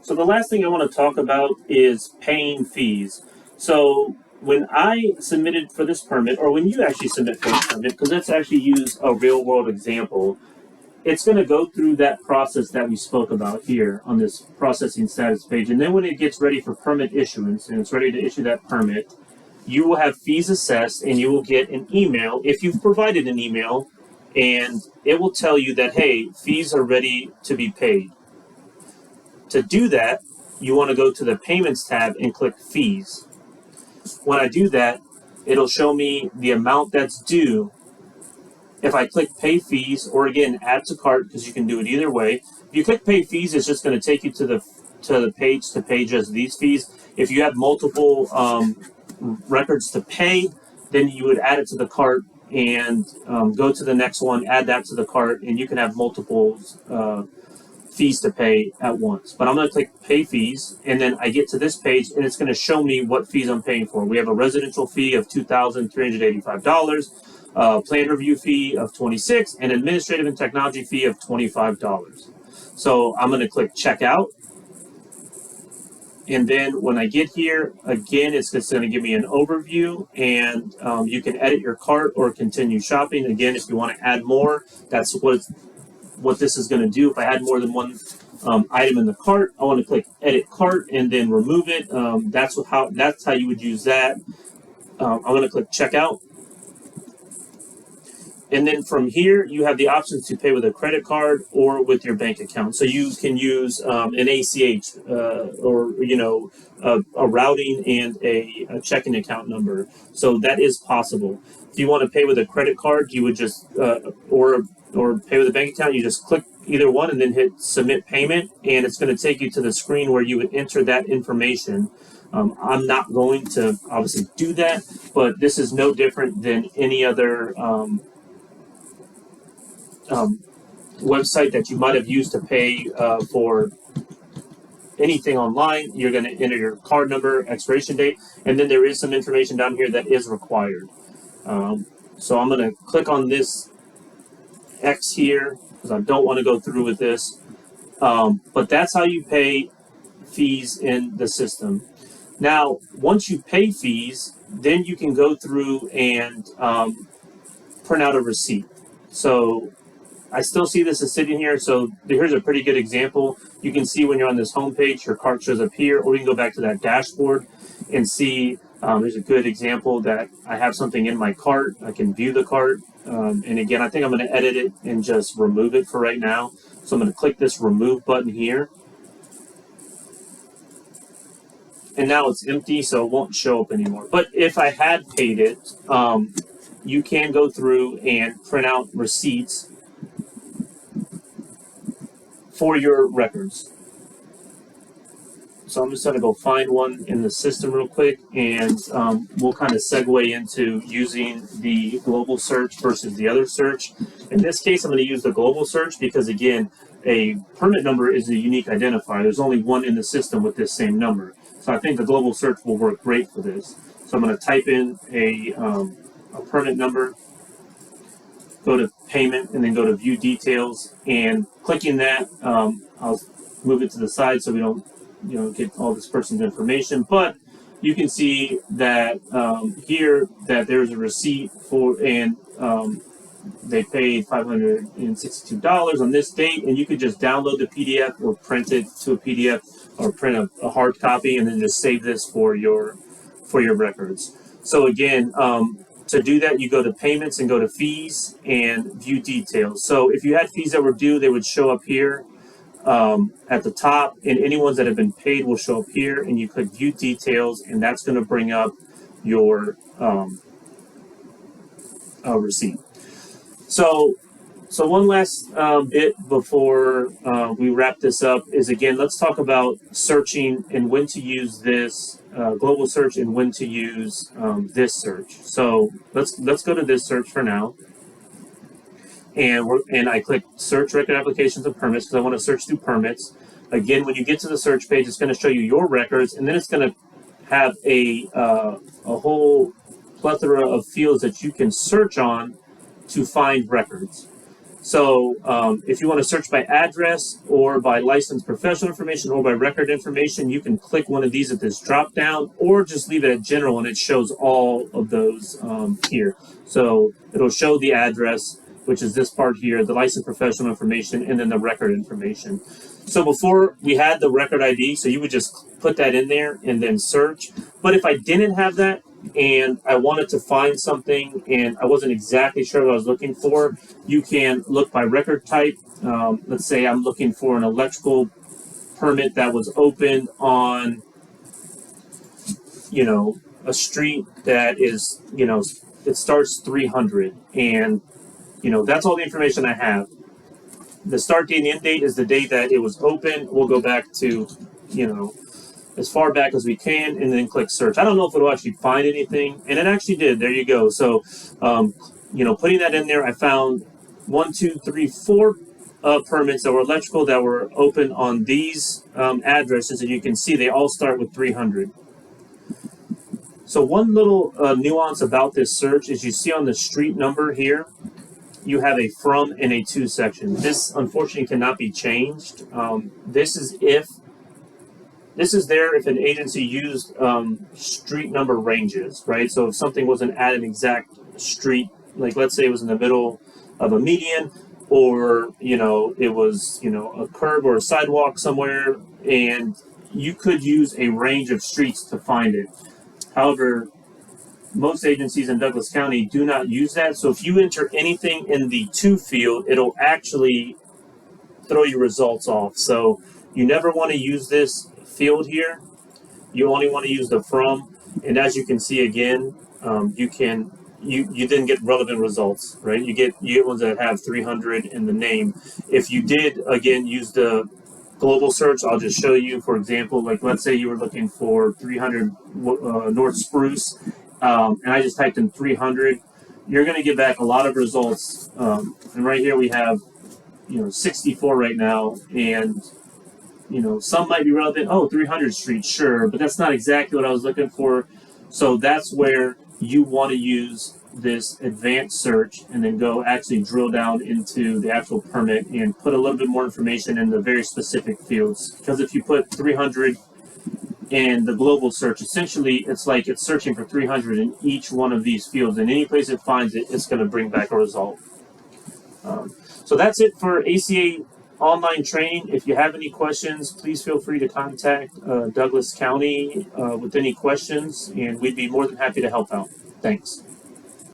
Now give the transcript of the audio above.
So the last thing I want to talk about is paying fees. So when I submitted for this permit, or when you actually submit for a permit, because let's actually use a real world example, it's going to go through that process that we spoke about here on this processing status page. And then when it gets ready for permit issuance and it's ready to issue that permit, you will have fees assessed and you will get an email if you've provided an email, and it will tell you that, hey, fees are ready to be paid. To do that, you want to go to the Payments tab and click Fees. When I do that, it'll show me the amount that's due. If I click Pay Fees, or again, Add to Cart, because you can do it either way. If you click Pay Fees, it's just going to take you to the page to pay just these fees. If you have multiple records to pay, then you would add it to the cart and go to the next one, add that to the cart, and you can have multiple fees to pay at once. But I'm going to click Pay Fees, and then I get to this page, and it's going to show me what fees I'm paying for. We have a residential fee of $2,385, plan review fee of $26, and administrative and technology fee of $25. So I'm going to click Checkout. And then when I get here, again, it's just going to give me an overview, and you can edit your cart or continue shopping. Again, if you want to add more, that's what this is going to do. If I had more than one item in the cart, I want to click Edit Cart and then remove it. That's how you would use that. I'm going to click Checkout. And then from here, you have the options to pay with a credit card or with your bank account. So you can use an ACH or a routing and a checking account number. So that is possible. If you want to pay with a credit card, you would just or pay with a bank account. You just click either one and then hit Submit Payment, and it's going to take you to the screen where you would enter that information. I'm not going to obviously do that, but this is no different than any other website that you might have used to pay for anything online. You're going to enter your card number, expiration date, and then there is some information down here that is required. So I'm going to click on this X here because I don't want to go through with this. But that's how you pay fees in the system. Now, once you pay fees, then you can go through and print out a receipt. So I still see this as sitting here, so here's a pretty good example. You can see when you're on this home page, your cart shows up here, or you can go back to that dashboard and see there's a good example that I have something in my cart. I can view the cart, and again, I think I'm going to edit it and just remove it for right now. So I'm going to click this Remove button here. And now it's empty, so it won't show up anymore. But if I had paid it, you can go through and print out receipts for your records. So I'm just going to go find one in the system real quick, and we'll kind of segue into using the global search versus the other search. In this case, I'm going to use the global search because, again, a permit number is a unique identifier. There's only one in the system with this same number. So I think the global search will work great for this. So I'm going to type in a permit number, go to Payment, and then go to View Details. And clicking that, I'll move it to the side so we don't get all this person's information. But you can see that here that there's a receipt for, and they paid $562 on this date, and you could just download the PDF or print it to a PDF or print a hard copy and then just save this for your records. So again, to do that, you go to Payments and go to Fees and View Details. So if you had fees that were due, they would show up here at the top, and any ones that have been paid will show up here, and you click View Details, and that's going to bring up your receipt. So one last bit before we wrap this up is, again, let's talk about searching and when to use this global search and when to use this search. So let's go to this search for now. And I click Search Record Applications and Permits because I want to search through permits. Again, when you get to the search page, it's going to show you your records, and then it's going to have a whole plethora of fields that you can search on to find records. So if you want to search by address or by licensed professional information or by record information, you can click one of these at this drop down, or just leave it at general and it shows all of those here. So it'll show the address, which is this part here, the licensed professional information, and then the record information. So before we had the record ID, so you would just put that in there and then search. But if I didn't have that and I wanted to find something and I wasn't exactly sure what I was looking for, you can look by record type. Let's say I'm looking for an electrical permit that was opened on, a street that is, it starts 300, and that's all the information I have. The start date and end date is the date that it was open. We'll go back to, as far back as we can, and then click search. I don't know if it'll actually find anything, and it actually did. There you go. So, putting that in there, I found 1, 2, 3, 4 permits that were electrical that were open on these addresses, and you can see they all start with 300. So one little nuance about this search is you see on the street number here, you have a from and a to section. This unfortunately cannot be changed. This is there if an agency used street number ranges, right? So if something wasn't at an exact street, like let's say it was in the middle of a median, or it was a curb or a sidewalk somewhere, and you could use a range of streets to find it. However, most agencies in Douglas County do not use that. So if you enter anything in the to field, it'll actually throw your results off. So you never want to use this field here. You only want to use the from. And as you can see again, you didn't get relevant results, right? You get ones that have 300 in the name. If you did, again, use the global search, I'll just show you, for example, like let's say you were looking for 300 North Spruce, and I just typed in 300, you're going to get back a lot of results. And right here we have, 64 right now, and, some might be relevant. Oh, 300 Street, sure, but that's not exactly what I was looking for. So that's where you want to use this advanced search and then go actually drill down into the actual permit and put a little bit more information in the very specific fields. Because if you put 300 in the global search, essentially it's like it's searching for 300 in each one of these fields, and any place it finds it, it's going to bring back a result. So that's it for ACA online training. If you have any questions, please feel free to contact Douglas County with any questions, and we'd be more than happy to help out. Thanks.